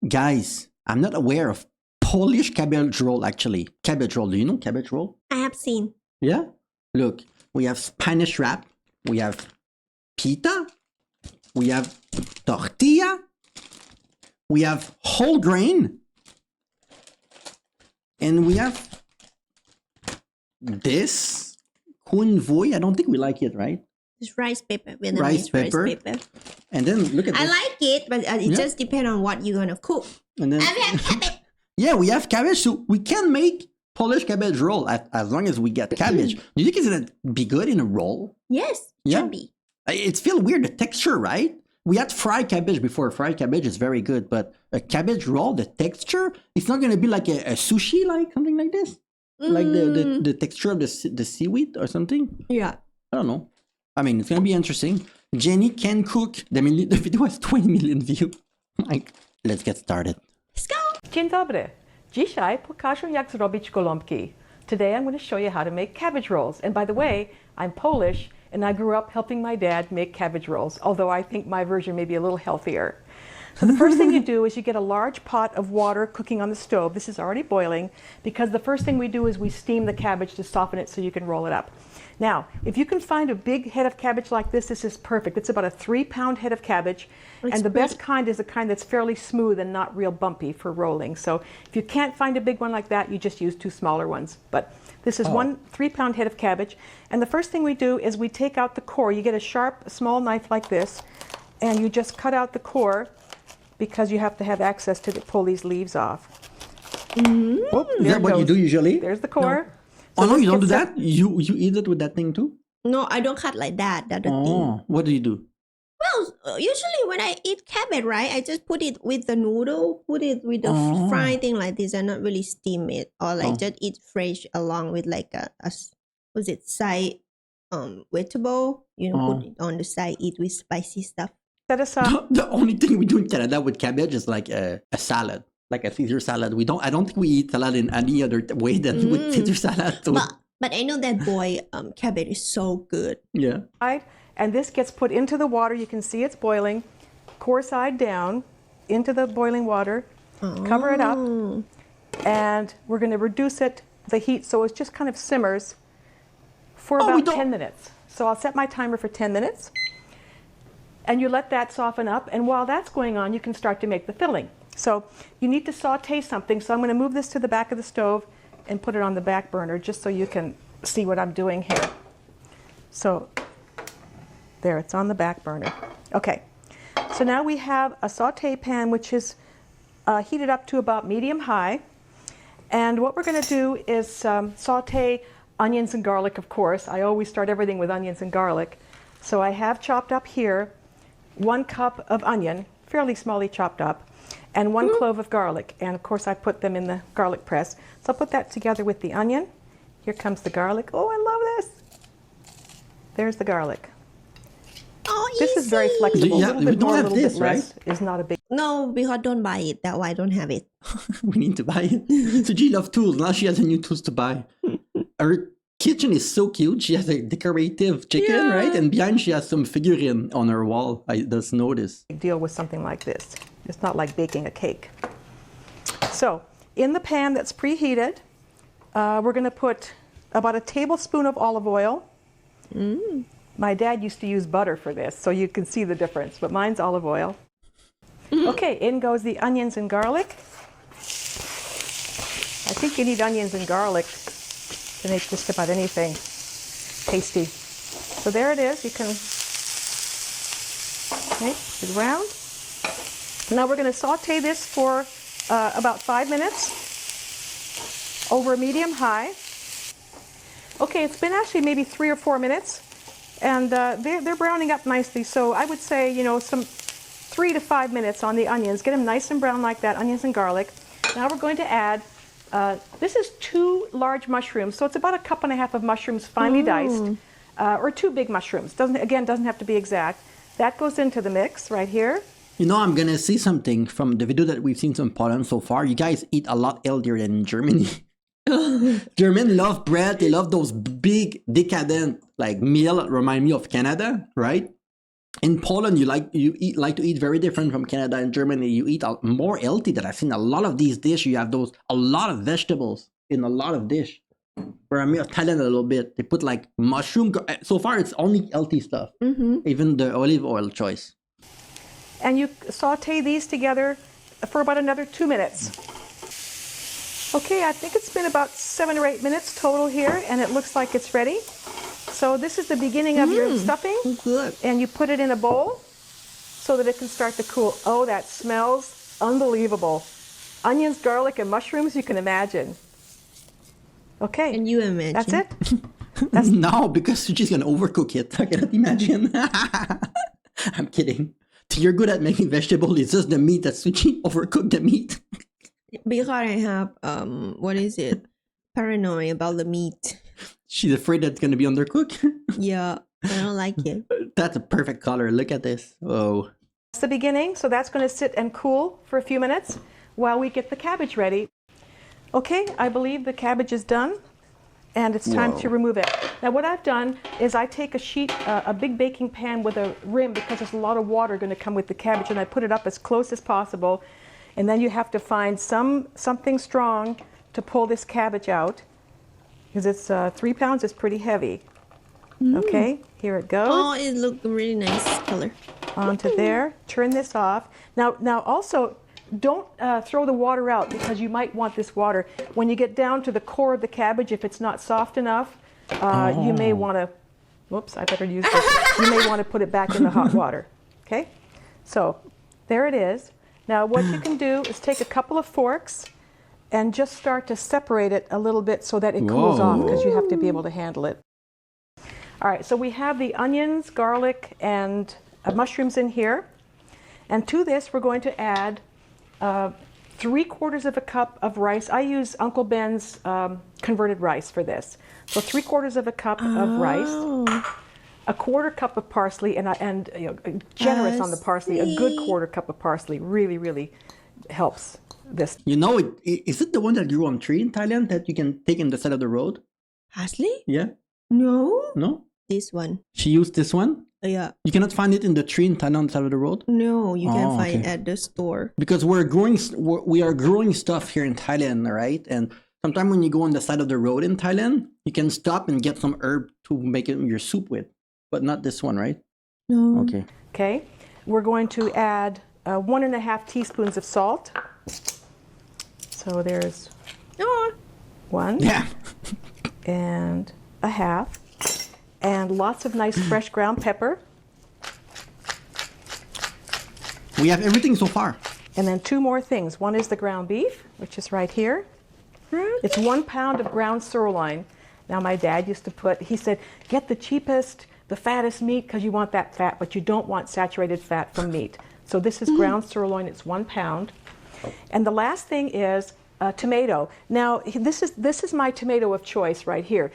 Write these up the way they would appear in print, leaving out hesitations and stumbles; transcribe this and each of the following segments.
Guys, I'm not aware of Polish cabbage roll actually. Cabbage roll. Do you know cabbage roll? I have seen. Yeah. Look, we have Spanish wrap. We have pita. We have tortilla. We have whole grain. And we have this Kunvoy. I don't think we like it, right? It's rice paper. Vietnamese Rice pepper. Rice paper. And then look at I this. like it, but it Yeah. just depends on what you're gonna cook. And then I have cabbage. yeah, we have cabbage, so we can make Polish cabbage roll as long as we get cabbage. Do you think it's gonna be good in a roll? Yes, Yeah. should be. It's feel weird, the texture, right? We had fried cabbage before. Fried cabbage is very good, but a cabbage roll, the texture, it's not gonna be like a sushi, like something like this, like the texture of the seaweed or something. Yeah. I don't know. I mean, it's gonna be interesting. Jenny can cook. The video has 20 million views. Like, let's get started. Let's go. Dzień dobry. Dzisiaj pokażę jak zrobić golomki. Today I'm going to show you how to make cabbage rolls. And by the way, I'm Polish and I grew up helping my dad make cabbage rolls, although I think my version may be a little healthier. So the first thing you do is you get a large pot of water cooking on the stove. This is already boiling because the first thing we do is we steam the cabbage to soften it so you can roll it up. Now, if you can find a big head of cabbage like this is perfect. It's about a 3-pound head of cabbage. Looks And the best pretty. kind is the kind that's fairly smooth and not real bumpy for rolling. So if you can't find a big one like that, you just use 2 smaller ones. But this is one 3-pound head of cabbage. And the first thing we do is we take out the core. You get a sharp, small knife like this, and you just cut out the core because you have to have access to pull these leaves off. Whoop, Is there that it what you goes. do usually? There's the core. Oh no, this you don't do gets that? You eat it with that thing too? No, I don't cut like that. That's the thing. Oh, what do you do? Well, usually when I eat cabbage, right, I just put it with the noodle, put it with the Oh. fried thing like this, and not really steam it, or like Oh. just eat fresh along with like was it side vegetable? Oh. Put it on the side, eat with spicy stuff. Set aside. The only thing we do in Canada with cabbage is like a salad, like a Caesar salad. I don't think we eat salad in any other way than with Caesar salad. So, But I know that boy cabbage is so good. yeah. And this gets put into the water. You can see it's boiling. Core side down into the boiling water. Cover it up. And we're going to reduce the heat, so it just kind of simmers for Oh, we about don't- 10 minutes. So I'll set my timer for 10 minutes. And you let that soften up. And while that's going on, you can start to make the filling. So you need to saute something. So I'm going to move this to the back of the stove and put it on the back burner just so you can see what I'm doing here. So there, it's on the back burner. Okay, so now we have a saute pan which is heated up to about medium-high. And what we're going to do is saute onions and garlic, of course. I always start everything with onions and garlic. So I have chopped up here 1 cup of onion, fairly smallly chopped up, and 1 clove of garlic. And of course I put them in the garlic press. So I'll put that together with the onion. Here comes the garlic. Oh, I love this. There's the garlic. Oh, This is very easy. flexible. Yeah, A little we bit don't more, a have little this, bit less is not a big. No, because don't buy it. That's why I don't have it. We need to buy it. So she loves tools. Now she has a new tools to buy. Her kitchen is so cute. She has a decorative chicken, Yeah. right? And behind she has some figurine on her wall. I just noticed. Deal with something like this. It's not like baking a cake. So in the pan that's preheated, we're going to put about a tablespoon of olive oil. My dad used to use butter for this, so you can see the difference, but mine's olive oil. Okay, in goes the onions and garlic. I think you need onions and garlic to make just about anything tasty. So there it is. You can get it around. Now we're going to saute this for about 5 minutes over medium-high. Okay, it's been actually maybe 3 or 4 minutes, and they're browning up nicely. So I would say, some 3 to 5 minutes on the onions. Get them nice and brown like that, onions and garlic. Now we're going to add, this is 2 large mushrooms, so it's about 1.5 cups of mushrooms finely diced, or 2 big mushrooms. Doesn't have to be exact. That goes into the mix right here. I'm gonna say something from the video that we've seen from Poland so far. You guys eat a lot healthier than in Germany. Germans love bread. They love those big, decadent, like meal that remind me of Canada, right? In Poland, like to eat very different from Canada and Germany. You eat more healthy. That I've seen a lot of these dishes. You have a lot of vegetables in a lot of dish. Where I'm Italian a little bit. They put like mushroom. So far, it's only healthy stuff. Even the olive oil choice. And you saute these together for about another 2 minutes. Okay, I think it's been about 7 or 8 minutes total here, and it looks like it's ready. So this is the beginning of your stuffing. Good. And you put it in a bowl so that it can start to cool. Oh, that smells unbelievable. Onions, garlic, and mushrooms, you can imagine. Okay. Can you imagine? That's it? No, because she's gonna overcook it. I cannot imagine. I'm kidding. You're good at making vegetables. It's just the meat that Suji overcooked the meat. Because I have what is it? Paranoia about the meat. She's afraid that it's gonna be undercooked. Yeah, I don't like it. That's a perfect color. Look at this. Oh. That's the beginning, so that's going to sit and cool for a few minutes while we get the cabbage ready. Okay, I believe the cabbage is done, and it's time to remove it. Now what I've done is I take a big baking pan with a rim, because there's a lot of water going to come with the cabbage, and I put it up as close as possible, and then you have to find something strong to pull this cabbage out, because it's 3 pounds is pretty heavy. Okay, here it goes. Oh, it looked really nice color. Onto there. Turn this off. Now also, don't throw the water out, because you might want this water. When you get down to the core of the cabbage, if it's not soft enough, you may want to, whoops, I better use this. You may want to put it back in the hot water. Okay? So, there it is. Now what you can do is take a couple of forks and just start to separate it a little bit so that it cools off, because you have to be able to handle it. All right, so we have the onions, garlic, and mushrooms in here. And to this, we're going to add 3/4 of a cup of rice. I use Uncle Ben's converted rice for this. So 3/4 of a cup of rice, 1/4 cup of parsley, and you know, generous on the parsley. A good 1/4 cup of parsley really, really helps this. You know, is it the one that grew on tree in Thailand that you can take in the side of the road? Parsley? Yeah? No. No? This one. She used this one? Yeah. You cannot find it in the tree in Thailand on the side of the road? No, you can find okay. at the store. Because we are growing stuff here in Thailand, right? And sometimes when you go on the side of the road in Thailand, you can stop and get some herb to make it your soup with. But not this one, right? No. Okay. Okay, we're going to add 1.5 teaspoons of salt. So there's Oh. 1 Yeah. and 1/2, and lots of nice fresh ground pepper, We have everything so far. and then 2 more things. One is the ground beef, which is right here. It's 1 pound of ground sirloin. Now my dad used to he said, get the cheapest, the fattest meat, because you want that fat, but you don't want saturated fat from meat. So this is ground sirloin, it's 1 pound. And the last thing is tomato. Now this is my tomato of choice right here.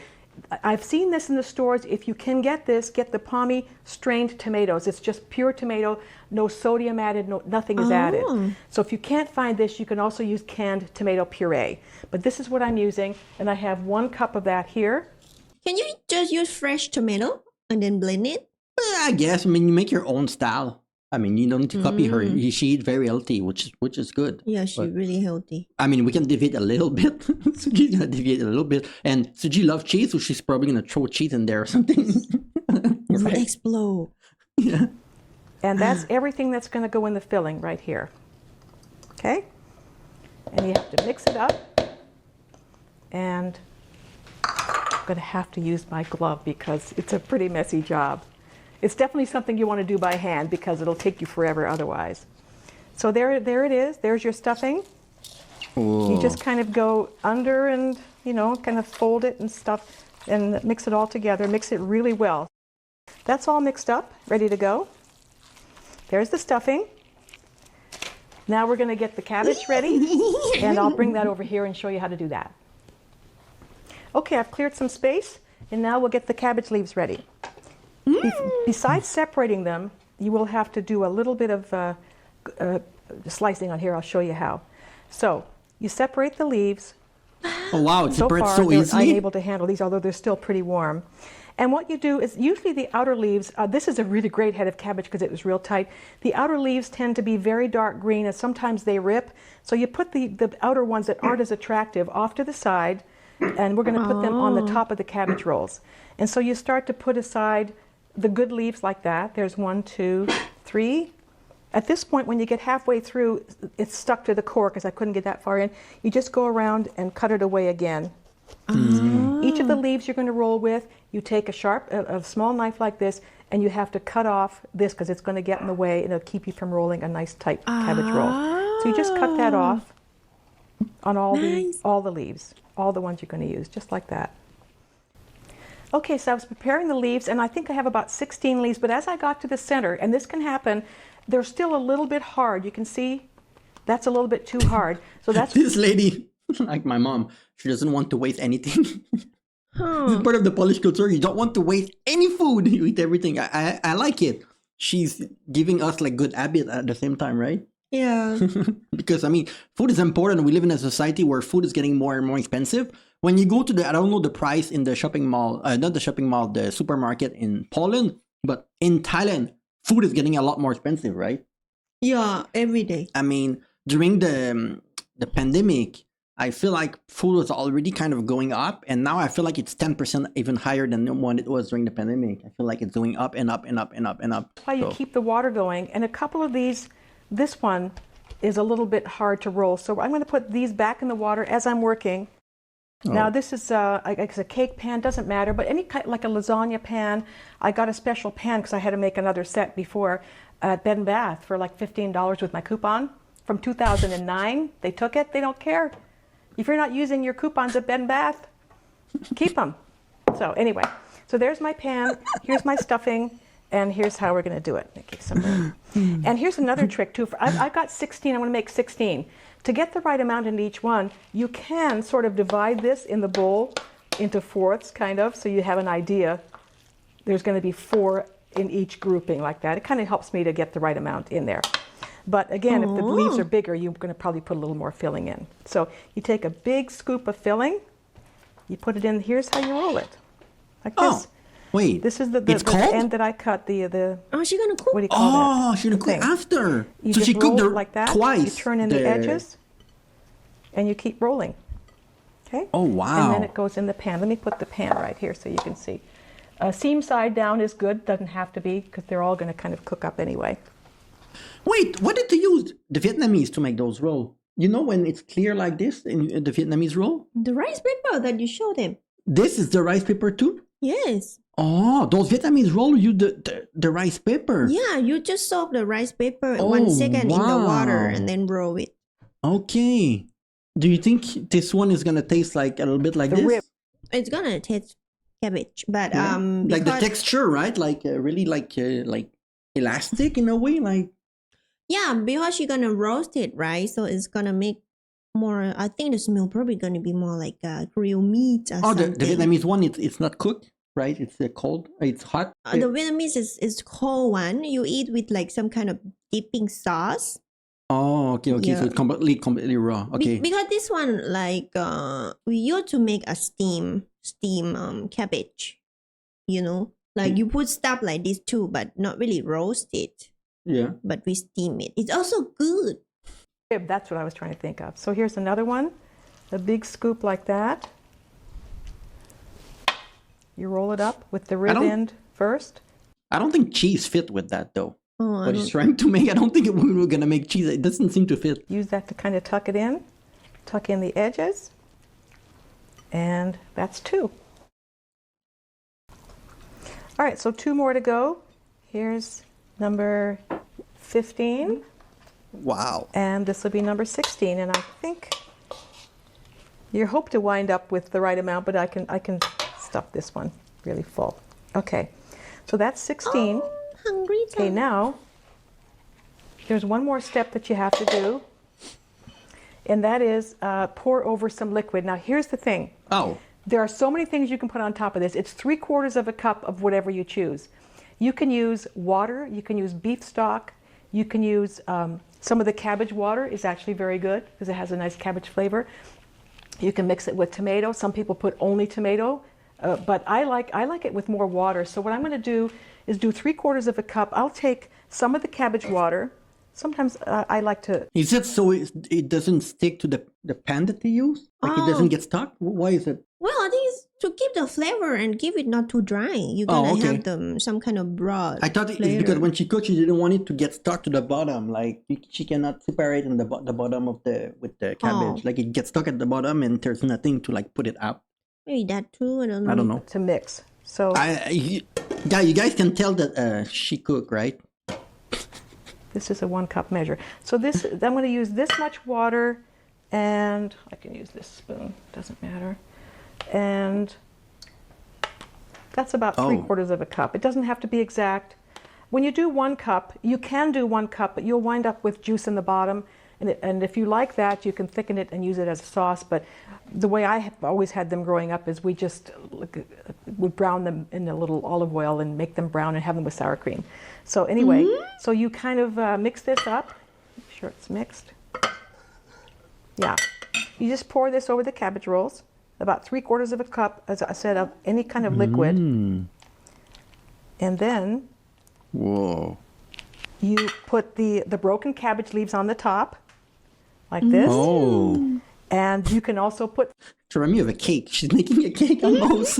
I've seen this in the stores. If you can get this, get the Palmy strained tomatoes. It's just pure tomato, no sodium added, nothing is added. So if you can't find this, you can also use canned tomato puree. But this is what I'm using, and I have 1 cup of that here. Can you just use fresh tomato and then blend it? I guess. I mean, you make your own style. I mean, you don't need to copy her. She eats very healthy, which is good. Yeah, she's really healthy. I mean, we can deviate a little bit. Suji's gonna deviate a little bit, and Suji loves cheese, so she's probably gonna throw cheese in there or something. It Right? explode. Yeah. And that's everything that's going to go in the filling right here. Okay? And you have to mix it up. And I'm going to have to use my glove because it's a pretty messy job. It's definitely something you want to do by hand because it'll take you forever otherwise. So there it is. There's your stuffing. Whoa. You just kind of go under and, you know, kind of fold it and stuff and mix it all together. Mix it really well. That's all mixed up, ready to go. There's the stuffing. Now we're going to get the cabbage ready, and I'll bring that over here and show you how to do that. Okay, I've cleared some space, and now we'll get the cabbage leaves ready. Besides separating them, you will have to do a little bit of slicing on here. I'll show you how. So you separate the leaves. Oh wow, it So separates far, so they're easily. unable to handle these, although they're still pretty warm. And what you do is usually the outer leaves, this is a really great head of cabbage because it was real tight. The outer leaves tend to be very dark green and sometimes they rip. So you put the outer ones that aren't as attractive off to the side, and we're going to put them on the top of the cabbage rolls. And so you start to put aside the good leaves like that. There's 1, 2, 3. At this point, when you get halfway through, it's stuck to the core because I couldn't get that far in. You just go around and cut it away again. Each of the leaves you're going to roll with, you take a small knife like this, and you have to cut off this because it's going to get in the way and it'll keep you from rolling a nice tight cabbage roll. So you just cut that off on all the leaves, all the ones you're going to use, just like that. Okay, so I was preparing the leaves, and I think I have about 16 leaves, but as I got to the center, and this can happen, they're still a little bit hard. You can see that's a little bit too hard. So that's This lady, like my mom, she doesn't want to waste anything. This is part of the Polish culture. You don't want to waste any food. You eat everything. I like it. She's giving us like good habit at the same time, right? Yeah. Because I mean, food is important. We live in a society where food is getting more and more expensive. When you go to I don't know the price in the shopping mall, not the shopping mall, the supermarket in Poland, but in Thailand, food is getting a lot more expensive, right? Yeah, every day. I mean, during the pandemic, I feel like food was already kind of going up, and now I feel like it's 10% even higher than when it was during the pandemic. I feel like it's going up and up and up and up and up. That's why you keep the water going. And a couple of these, this one is a little bit hard to roll. So I'm going to put these back in the water as I'm working. Now this is it's a cake pan, doesn't matter, but any kind, like a lasagna pan. I got a special pan because I had to make another set before at Bed & Bath for like $15 with my coupon from 2009. They took it. They don't care. If you're not using your coupons at Bed & Bath, keep them. So anyway, so there's my pan. Here's my stuffing. And here's how we're going to do it. Okay, and here's another trick too. I've got 16. I'm going to make 16. To get the right amount in each one, you can sort of divide this in the bowl into fourths, kind of, so you have an idea. There's going to be 4 in each grouping like that. It kind of helps me to get the right amount in there. But again, if the leaves are bigger, you're going to probably put a little more filling in. So you take a big scoop of filling, you put it in. Here's how you roll it, like this. Wait, this is the end that I cut. Oh, she's gonna cook. What do you call that? Oh, she's gonna cook after. You so just she cooked roll it like that. twice. You turn in the edges, and you keep rolling. Okay. Oh wow! And then it goes in the pan. Let me put the pan right here so you can see. Seam side down is good. Doesn't have to be because they're all going to kind of cook up anyway. Wait, what did they use the Vietnamese to make those roll? You know when it's clear like this in the Vietnamese roll? The rice paper that you showed them. This is the rice paper too? Yes. Oh, those Vietnamese roll use the rice paper. Yeah, you just soak the rice paper 1 second in the water and then roll it. Okay. Do you think this one is gonna taste like a little bit like The this? rib. It's gonna taste cabbage, but like the texture, right? Like really like elastic in a way, like. Yeah, because you're gonna roast it, right? So it's gonna make more. I think the smell probably gonna be more like grilled meat or something. The Vietnamese one, it's not cooked, right? It's cold. It's hot. The Vietnamese is cold one. You eat with like some kind of dipping sauce. Oh, okay. Yeah. So it's completely raw. Okay. Because this one, like, we used to make a steam cabbage. You know, like you put stuff like this too, but not really roast it. Yeah. But we steam it. It's also good. Rib, that's what I was trying to think of. So here's another one, a big scoop like that. You roll it up with the rib end first. I don't think cheese fit with that though. Oh, What he's trying to make, I don't think we were gonna make cheese. It doesn't seem to fit. Use that to kind of tuck it in, tuck in the edges, and that's 2. All right, so 2 more to go. Here's number 15. Wow. And this will be number 16. And I think you hope to wind up with the right amount, but I can stuff this one really full. Okay, so that's 16. Oh, hungry. Okay, now there's one more step that you have to do, and that is pour over some liquid. Now here's the thing. Oh. There are so many things you can put on top of this. It's 3/4 of a cup of whatever you choose. You can use water, you can use beef stock, you can use some of the cabbage water is actually very good because it has a nice cabbage flavor. You can mix it with tomato. Some people put only tomato But I like it with more water. So what I'm going to do is do 3/4 of a cup. I'll take some of the cabbage water. Sometimes I like to. Is it so it doesn't stick to the pan that you use? Like it doesn't get stuck? Why is it? Well, I think it's to keep the flavor and keep it not too dry. You're gonna have some kind of broad. I thought it's because when she cooked, she didn't want it to get stuck to the bottom. Like she cannot separate in the bottom of with the cabbage. Like it gets stuck at the bottom, and there's nothing to like put it out. Maybe that too. I don't know. I don't know. To mix. So you guys can tell that she cooked, right? this is a 1 cup measure. So this I'm going to use this much water, and I can use this spoon. Doesn't matter. And that's about 3/4 of a cup. It doesn't have to be exact. When you do 1 cup, you can do 1 cup, but you'll wind up with juice in the bottom. And if you like that, you can thicken it and use it as a sauce. But the way I have always had them growing up is we just would brown them in a little olive oil and make them brown and have them with sour cream. So anyway, so you kind of mix this up. Make sure it's mixed. Yeah. You just pour this over the cabbage rolls. About 3/4 of a cup, as I said, of any kind of liquid. And then whoa, you put the broken cabbage leaves on the top, like this. Oh. And you can also put To remind me of a cake. She's making me a cake almost.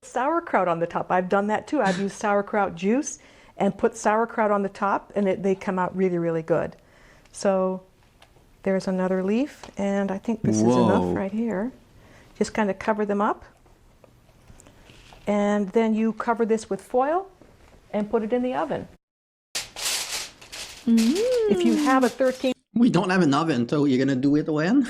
sauerkraut on the top. I've done that too. I've used sauerkraut juice and put sauerkraut on the top, and they come out really, really good. So there's another leaf, and I think this is enough right here. Just kind of cover them up. And then you cover this with foil and put it in the oven. If you have a 13... We don't have an oven, so you're going to do it when?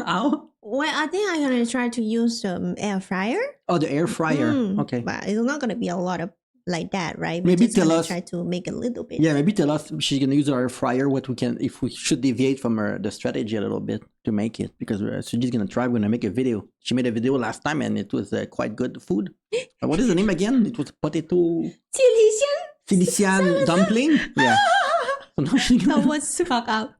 How? Well, I think I'm gonna try to use the air fryer. Oh, the air fryer. Okay. But it's not gonna be a lot of like that, right? Maybe just tell gonna us- try to make a little bit. Yeah, maybe tell us she's going to use our air fryer, what we can, if we should deviate from the strategy a little bit to make it. Because Suji's going to try, we're going to make a video. She made a video last time and it was quite good food. What is the name again? It was potato... Silesian dumpling? Yeah. So now she's That gonna... was fuck out.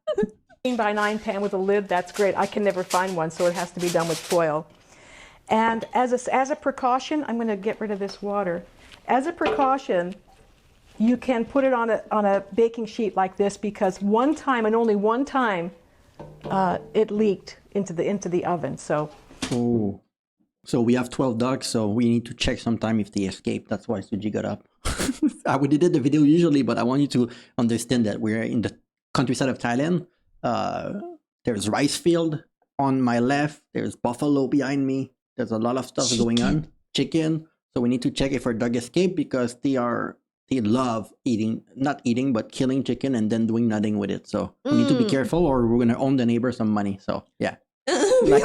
by 9 pan with a lid, that's great. I can never find one, so it has to be done with foil. And as a precaution, I'm going to get rid of this water. As a precaution, you can put it on a baking sheet like this, because one time and only one time it leaked into the oven. So Oh. So we have 12 dogs, so we need to check sometime if they escape. That's why Suji got up. I would did the video usually, but I want you to understand that we're in the countryside of Thailand. There's rice field on my left. There's buffalo behind me. There's a lot of stuff going on. Chicken. So we need to check if our dog escaped, because they love not eating, but killing chicken and then doing nothing with it. So we need to be careful, or we're going to owe the neighbor some money. So yeah. Like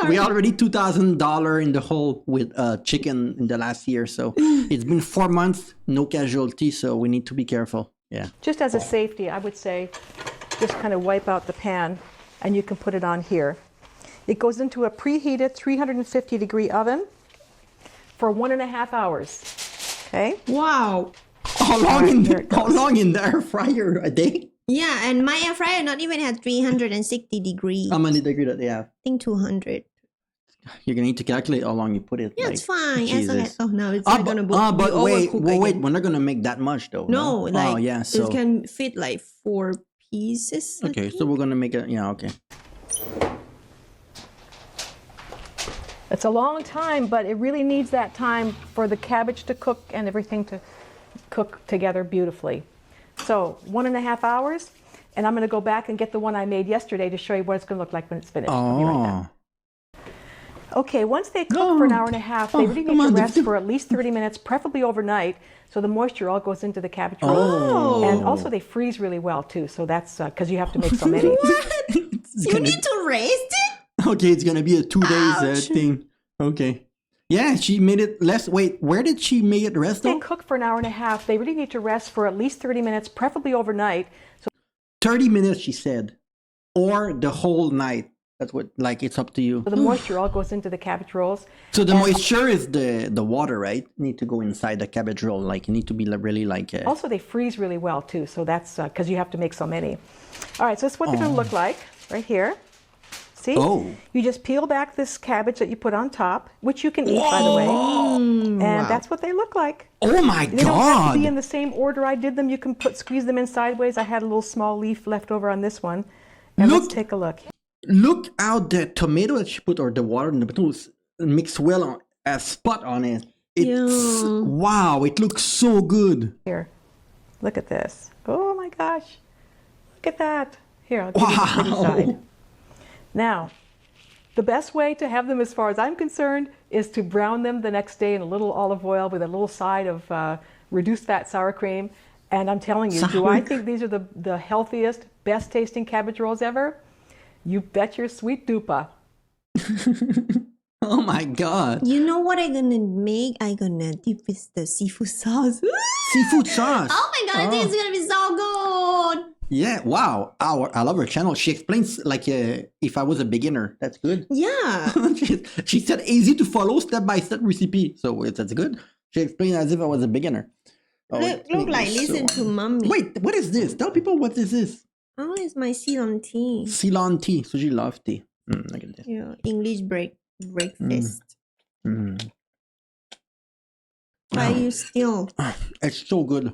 we already $2,000 in the hole with chicken in the last year. So it's been 4 months, no casualty. So we need to be careful. Yeah. just as a safety, I would say, just kind of wipe out the pan, and you can put it on here. It goes into a preheated 350-degree oven for 1.5 hours. Okay? Wow. How long in the air fryer a day? Yeah, and my air fryer not even had 360 degrees. How many degrees that they have? I think 200. You're gonna need to calculate how long you put it. Yeah, like, it's fine. As long as, Jesus. oh no, it's not gonna be But wait, overcooked wait, again. we're not gonna make that much though. No, like oh yeah, so it can fit like 4 pieces. I okay, think. so we're gonna make it. Yeah, okay. It's a long time, but it really needs that time for the cabbage to cook and everything to cook together beautifully. So 1.5 hours, and I'm going to go back and get the one I made yesterday to show you what it's going to look like when it's finished. I'll be right back. Okay, once they cook for an hour and a half, they really need to rest for at least 30 minutes, preferably overnight, so the moisture all goes into the cabbage roll. Oh. And also they freeze really well too, so that's because you have to make so many. What? You need to raise it? Okay, it's gonna be a 2 days Ouch. thing. Okay. Yeah, she made it less. Wait, where did she make it rest They though? cook for an hour and a half. They really need to rest for at least 30 minutes, preferably overnight. So 30 minutes, she said, or the whole night. That's what. Like, it's up to you. the moisture all goes into the cabbage rolls. So the moisture is the water, right? Need to go inside the cabbage roll. Like, you need to be really like. Also, they freeze really well too, so that's because you have to make so many. All right, so this is what they're going to look like right here. See? Oh. You just peel back this cabbage that you put on top, which you can eat, by the way. And Wow. that's what they look like. Oh my They don't have to be God. in the same order I did them. You can squeeze them in sideways. I had a little small leaf left over on this one. And let's Look. take a look. Look how the tomato that she put, or the water and the tomatoes mixed well on a spot on it. It's Yeah. wow, it looks so good. Here, look at this. Oh my gosh. Look at that. Here, I'll give you the pretty Wow. side. Now, the best way to have them, as far as I'm concerned, is to brown them the next day in a little olive oil with a little side of reduced fat sour cream. And I'm telling you, do I Sour think these are the healthiest, best tasting cabbage rolls ever? You bet your sweet dupa. Oh my God. You know what I'm gonna make? I'm gonna dip with the seafood sauce. Seafood sauce. Oh my god, this is gonna be so good. Yeah, wow. I love her channel. She explains like if I was a beginner. That's good. Yeah. she said easy to follow, step-by-step recipe. So that's good. She explained as if I was a beginner. Oh, Look like listen to mommy. Wait, what is this? Tell people what is this. Oh, it's my Ceylon tea. Ceylon tea. So she loves tea. Look at this. Yeah, English breakfast. Mm. Why are you still? It's so good.